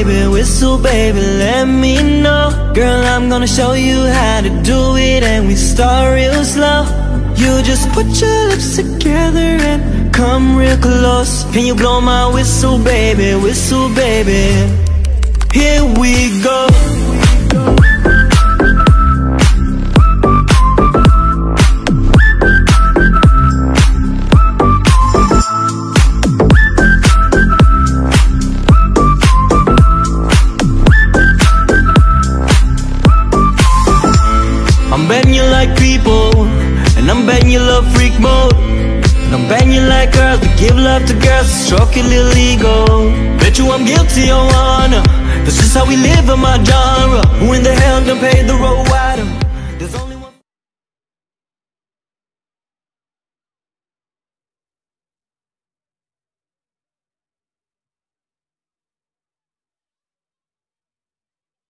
whistle baby, let me know. Girl, I'm gonna show you how to do it, and we start real slow. You just put your lips together and come real close. Can you blow my whistle baby, whistle baby? Here we go. I'm betting you like people, and I'm betting you love freak mode. And I'm betting you like girls, but give love to girls to stroke your little ego. Bet you I'm guilty, your honor. This is how we live in my genre. Who in the hell done paid the road wider?